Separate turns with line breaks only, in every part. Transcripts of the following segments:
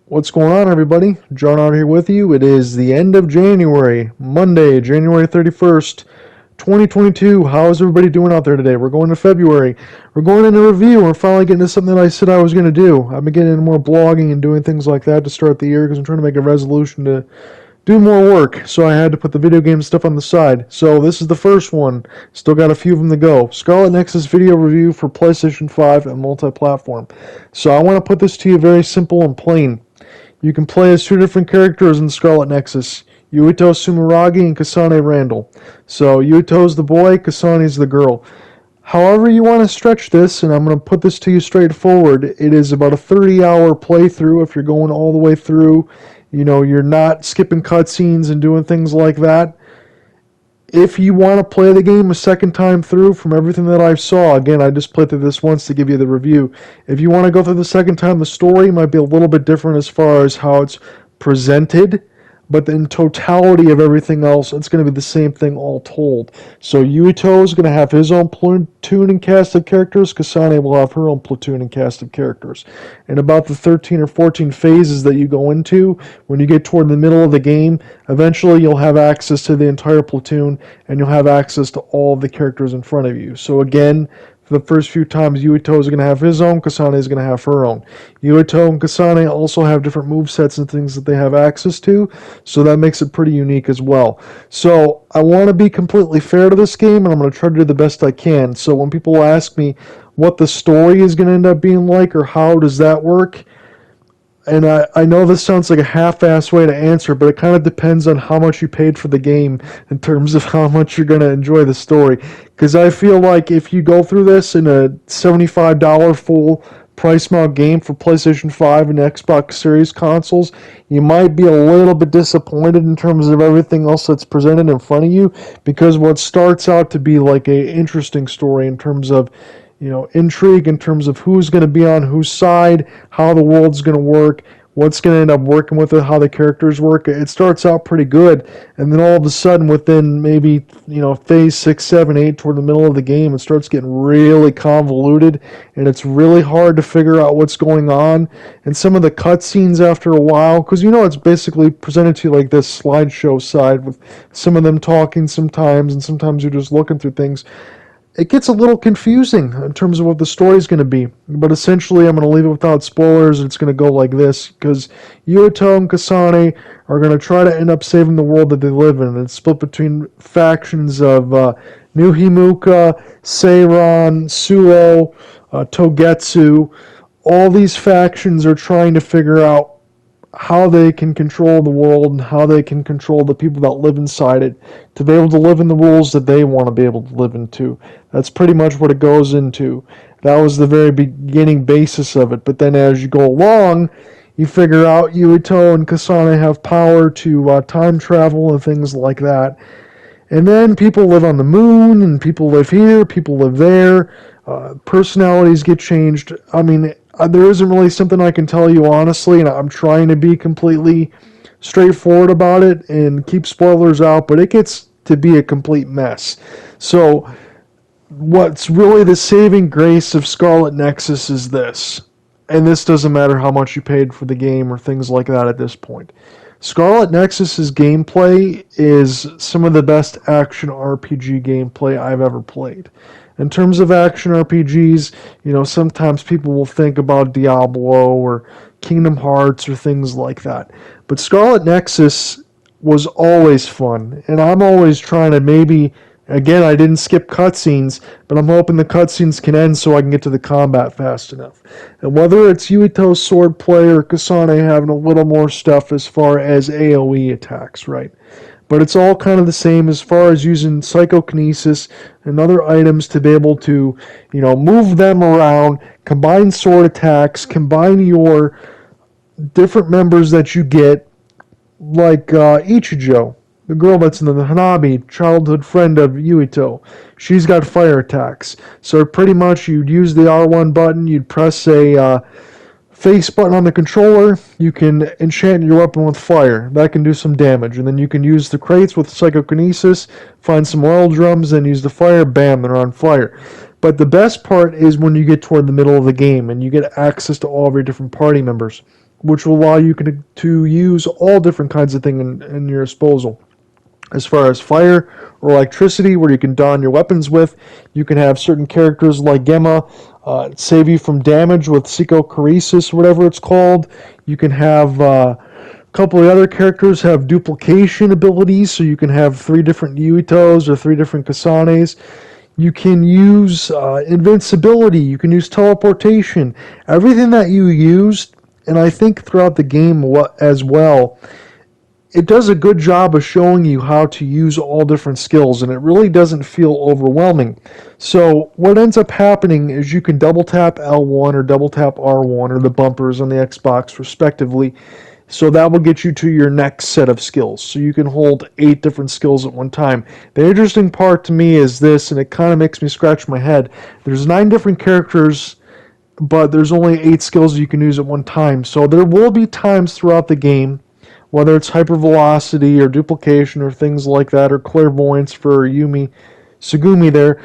What's going on, everybody? John out here with you. It is the end of January, Monday, January 31st, 2022. How is everybody doing out there today? We're going to February. We're going into review. We're finally getting to something that I said I was going to do. I've been getting into more blogging and doing things like that to start the year because I'm trying to make a resolution to do more work, so I had to put the video game stuff on the side. So this is the first one. Still got a few of them to go. Scarlet Nexus video review for PlayStation 5 and multi-platform. So I want to put this to you very simple and plain. You can play as two different characters in Scarlet Nexus. Yuito Sumeragi and Kasane Randall. So Yuito's the boy, Kasane's the girl. However you want to stretch this, and I'm going to put this to you straightforward, it is about a 30-hour playthrough if you're going all the way through. You know, you're not skipping cutscenes and doing things like that. If you want to play the game a second time through, from everything that I saw, again, I just played through this once to give you the review. If you want to go through the second time, the story might be a little bit different as far as how it's presented, but in totality of everything else, it's going to be the same thing all told. So Yuito is going to have his own platoon and cast of characters. Kasane will have her own platoon and cast of characters. And about the 13 or 14 phases that you go into, when you get toward the middle of the game, eventually you'll have access to the entire platoon, and you'll have access to all of the characters in front of you. So again, for the first few times, Yuito is going to have his own, Kasane is going to have her own. Yuito and Kasane also have different movesets and things that they have access to, so that makes it pretty unique as well. So I want to be completely fair to this game, and I'm going to try to do the best I can. So when people ask me what the story is going to end up being like, or how does that work, and I know this sounds like a half-assed way to answer, but it kind of depends on how much you paid for the game in terms of how much you're going to enjoy the story. Because I feel like if you go through this in a $75 full price mount game for PlayStation 5 and Xbox Series consoles, you might be a little bit disappointed in terms of everything else that's presented in front of you, because what starts out to be like a interesting story in terms of, you know, intrigue, in terms of who's going to be on whose side, how the world's going to work, what's going to end up working with it, how the characters work. It starts out pretty good, and then all of a sudden, within maybe, you know, phase 6, 7, 8, toward the middle of the game, it starts getting really convoluted, and it's really hard to figure out what's going on. And some of the cutscenes after a while, because you know it's basically presented to you like this slideshow side, with some of them talking sometimes, and sometimes you're just looking through things. It gets a little confusing in terms of what the story's going to be. But essentially, I'm going to leave it without spoilers. It's going to go like this, because Yuito and Kasane are going to try to end up saving the world that they live in. It's split between factions of Nuhimuka, Seiran, Suo, Togetsu. All these factions are trying to figure out how they can control the world and how they can control the people that live inside it to be able to live in the rules that they want to be able to live into. That's pretty much what it goes into. That was the very beginning basis of it. But then as you go along, you figure out Yuito and Kasane have power to time travel and things like that. And then people live on the moon, and people live here, people live there. Personalities get changed. I mean, there isn't really something I can tell you honestly, and I'm trying to be completely straightforward about it and keep spoilers out, but it gets to be a complete mess. So what's really the saving grace of Scarlet Nexus is this, and this doesn't matter how much you paid for the game or things like that at this point. Scarlet Nexus's gameplay is some of the best action RPG gameplay I've ever played. In terms of action RPGs, you know, sometimes people will think about Diablo or Kingdom Hearts or things like that. But Scarlet Nexus was always fun, and I'm always trying to maybe, again, I didn't skip cutscenes, but I'm hoping the cutscenes can end so I can get to the combat fast enough. And whether it's Yuito's swordplay or Kasane having a little more stuff as far as AoE attacks, right? But it's all kind of the same as far as using psychokinesis and other items to be able to, you know, move them around, combine sword attacks, combine your different members that you get, like Ichijo, the girl that's in the Hanabi, childhood friend of Yuito. She's got fire attacks. So pretty much you'd use the R1 button, you'd press a face button on the controller, you can enchant your weapon with fire. That can do some damage. And then you can use the crates with psychokinesis, find some oil drums, and use the fire, bam, they're on fire. But the best part is when you get toward the middle of the game and you get access to all of your different party members. which will allow you to use all different kinds of things in your disposal. As far as fire or electricity, where you can don your weapons with, you can have certain characters like Gemma save you from damage with psychokinesis, whatever it's called. You can have a couple of other characters have duplication abilities, so you can have 3 different Yuitos or 3 different Kasanes. You can use invincibility, you can use teleportation. Everything that you used, and I think throughout the game as well, it does a good job of showing you how to use all different skills, and it really doesn't feel overwhelming. So what ends up happening is you can double tap L1 or double tap R1 or the bumpers on the Xbox respectively. So that will get you to your next set of skills. So you can hold 8 different skills at one time. The interesting part to me is this, and it kind of makes me scratch my head. There's 9 different characters, but there's only 8 skills you can use at one time. So there will be times throughout the game, whether it's hypervelocity or duplication or things like that, or clairvoyance for Sugumi there,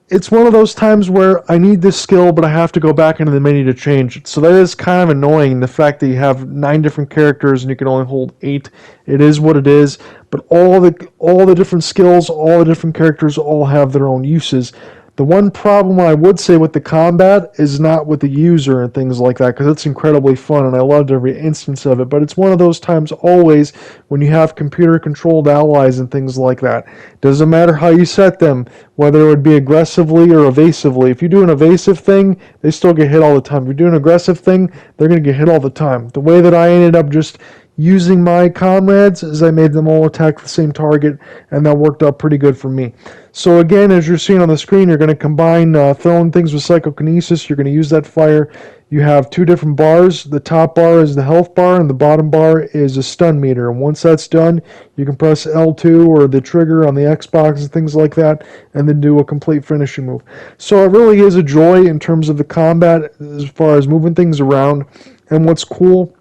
it's one of those times where I need this skill, but I have to go back into the menu to change it. So that is kind of annoying, the fact that you have 9 different characters and you can only hold 8. It is what it is, but all the different skills, all the different characters all have their own uses. The one problem I would say with the combat is not with the user and things like that, because it's incredibly fun and I loved every instance of it, but it's one of those times always when you have computer-controlled allies and things like that. Doesn't matter how you set them, whether it would be aggressively or evasively. If you do an evasive thing, they still get hit all the time. If you do an aggressive thing, they're going to get hit all the time. The way that I ended up just using my comrades is I made them all attack the same target, and that worked out pretty good for me. So again, as you're seeing on the screen, you're going to combine throwing things with psychokinesis. You're going to use that fire. You have 2 different bars. The top bar is the health bar, and the bottom bar is a stun meter. And once that's done, you can press L2 or the trigger on the Xbox and things like that, and then do a complete finishing move. So it really is a joy in terms of the combat as far as moving things around. And what's cool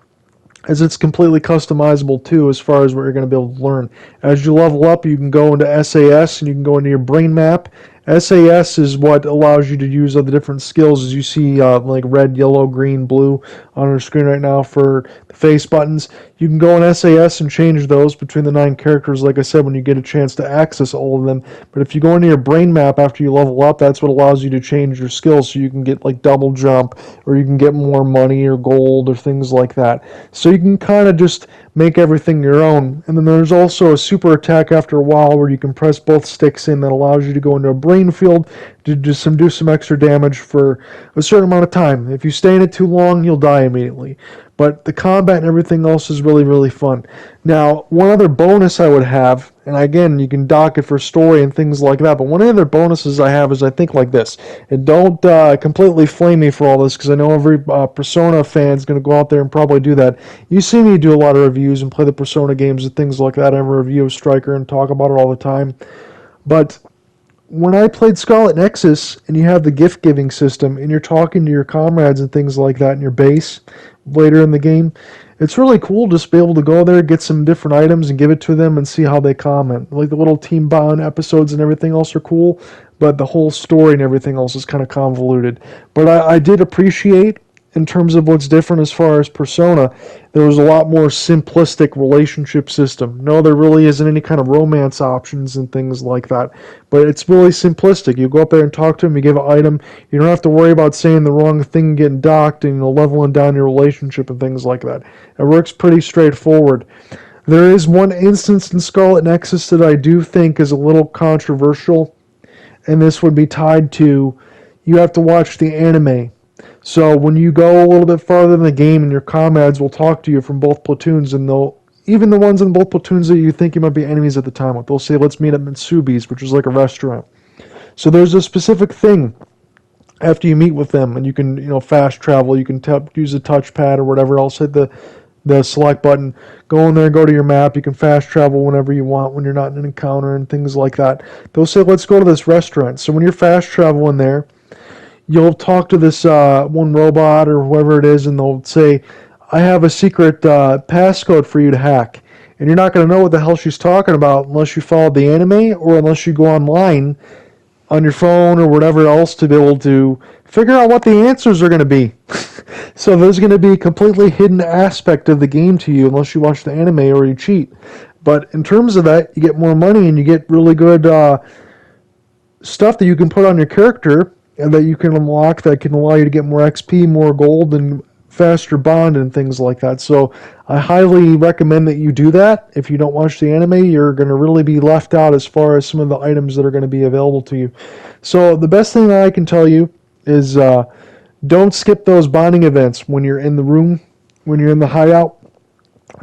is it's completely customizable too, as far as what you're going to be able to learn. As you level up, you can go into SAS and you can go into your brain map. SAS is what allows you to use all the different skills, as you see like red, yellow, green, blue on our screen right now for the face buttons. You can go in SAS and change those between the 9 characters, like I said, when you get a chance to access all of them. But if you go into your brain map after you level up, that's what allows you to change your skills, so you can get like double jump, or you can get more money or gold or things like that. So you can kind of just make everything your own. And then there's also a super attack after a while where you can press both sticks in that allows you to go into a brain field to do some extra damage for a certain amount of time. If you stay in it too long, you'll die immediately. But the combat and everything else is really, really fun. Now, one other bonus I would have, and again, you can dock it for story and things like that, but one of the other bonuses I have is I think like this. And don't completely flame me for all this, because I know every Persona fan is going to go out there and probably do that. You see me do a lot of reviews and play the Persona games and things like that. I review Striker and talk about it all the time. But when I played Scarlet Nexus, and you have the gift-giving system, and you're talking to your comrades and things like that in your base later in the game, it's really cool just to be able to go there, get some different items, and give it to them and see how they comment. Like the little team bound episodes and everything else are cool, but the whole story and everything else is kind of convoluted. But I did appreciate, in terms of what's different as far as Persona, there was a lot more simplistic relationship system. No, there really isn't any kind of romance options and things like that, but it's really simplistic. You go up there and talk to them, you give an item, you don't have to worry about saying the wrong thing, getting docked, and leveling down your relationship and things like that. It works pretty straightforward. There is one instance in Scarlet Nexus that I do think is a little controversial, and this would be tied to, you have to watch the anime. So when you go a little bit farther in the game, and your comrades will talk to you from both platoons, and even the ones in both platoons that you think you might be enemies at the time with, they'll say, let's meet at Mitsubi's, which is like a restaurant. So there's a specific thing after you meet with them, and you can fast travel, you can use a touchpad or whatever else, hit the select button, go in there and go to your map. You can fast travel whenever you want when you're not in an encounter and things like that. They'll say, let's go to this restaurant. So when you're fast traveling there, you'll talk to this one robot or whoever it is, and they'll say, I have a secret passcode for you to hack. And you're not going to know what the hell she's talking about unless you follow the anime, or unless you go online on your phone or whatever else to be able to figure out what the answers are going to be. So there's going to be a completely hidden aspect of the game to you unless you watch the anime or you cheat. But in terms of that, you get more money and you get really good stuff that you can put on your character and that you can unlock that can allow you to get more XP, more gold, and faster bond and things like that. So I highly recommend that you do that. If you don't watch the anime, you're going to really be left out as far as some of the items that are going to be available to you. So the best thing that I can tell you is don't skip those bonding events when you're in the room, when you're in the hideout.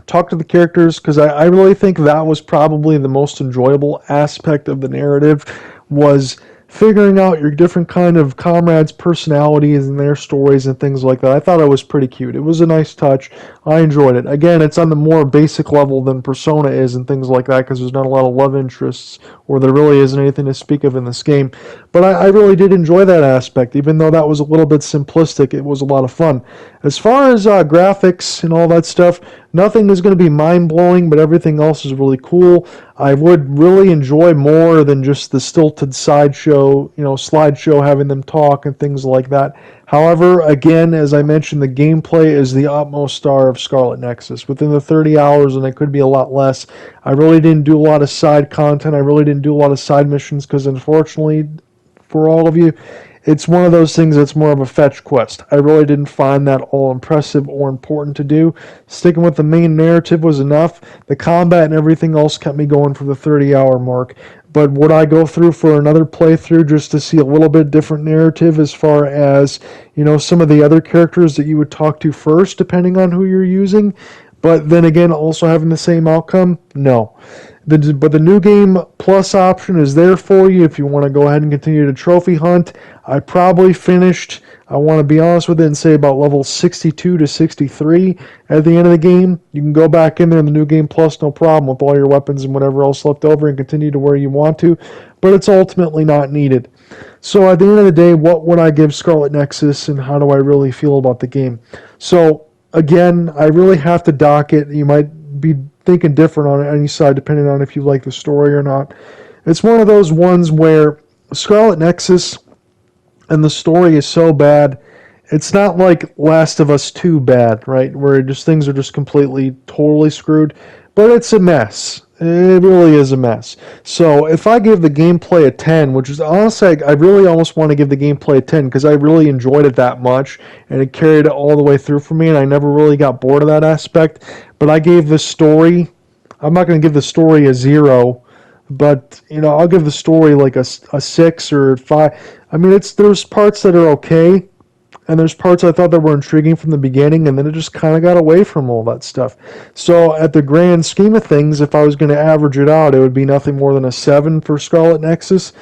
Talk to the characters, because I really think that was probably the most enjoyable aspect of the narrative, was figuring out your different kind of comrades' personalities and their stories and things like that. I thought it was pretty cute. It was a nice touch. I enjoyed it. Again, it's on the more basic level than Persona is and things like that, because there's not a lot of love interests, or there really isn't anything to speak of in this game. But I really did enjoy that aspect. Even though that was a little bit simplistic, it was a lot of fun. As far as graphics and all that stuff, nothing is going to be mind-blowing, but everything else is really cool. I would really enjoy more than just the stilted slideshow, having them talk and things like that. However, again, as I mentioned, the gameplay is the utmost star of Scarlet Nexus. Within the 30 hours, and it could be a lot less, I really didn't do a lot of side content. I really didn't do a lot of side missions because, unfortunately, for all of you, it's one of those things that's more of a fetch quest. I really didn't find that all impressive or important to do. Sticking with the main narrative was enough. The combat and everything else kept me going for the 30-hour mark. But would I go through for another playthrough just to see a little bit different narrative as far as, some of the other characters that you would talk to first, depending on who you're using? But then again, also having the same outcome? No. But the New Game Plus option is there for you if you want to go ahead and continue to trophy hunt. I probably finished, I want to be honest with it, and say about level 62 to 63 at the end of the game. You can go back in there in the New Game Plus, no problem, with all your weapons and whatever else left over, and continue to where you want to, but it's ultimately not needed. So at the end of the day, what would I give Scarlet Nexus, and how do I really feel about the game? So again, I really have to dock it. You might be thinking different on any side depending on if you like the story or not. It's one of those ones where Scarlet Nexus and the story is so bad, it's not like Last of Us 2 bad, right? Where things are just completely, totally screwed. But it's a mess. It really is a mess. So if I give the gameplay a 10, which is honestly, I really almost want to give the gameplay a 10 because I really enjoyed it that much and it carried it all the way through for me and I never really got bored of that aspect. But I gave the story, I'm not going to give the story a 0, but I'll give the story like a 6 or 5. I mean, there's parts that are okay, and there's parts I thought that were intriguing from the beginning, and then it just kind of got away from all that stuff. So at the grand scheme of things, if I was going to average it out, it would be nothing more than a 7 for Scarlet Nexus.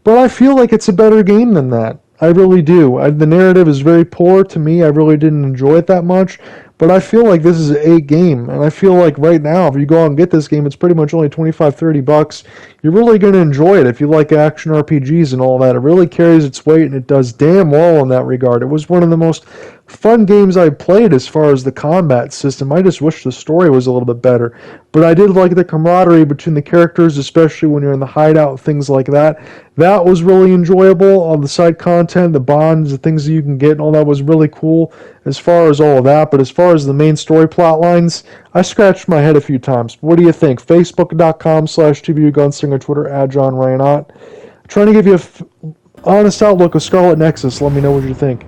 But I feel like it's a better game than that. I really do. The narrative is very poor to me. I really didn't enjoy it that much. But I feel like this is a game, and I feel like right now, if you go out and get this game, it's pretty much only $25-$30. You're really going to enjoy it if you like action RPGs and all that. It really carries its weight, and it does damn well in that regard. It was one of the most fun games I played as far as the combat system. I just wish the story was a little bit better. But I did like the camaraderie between the characters, especially when you're in the hideout, things like that. That was really enjoyable. All the side content, the bonds, the things that you can get, and all that was really cool as far as all of that. But as far as the main story plot lines, I scratched my head a few times. What do you think? Facebook.com/TVUGunslinger, Twitter @JohnRyanot. Trying to give you an honest outlook of Scarlet Nexus. Let me know what you think.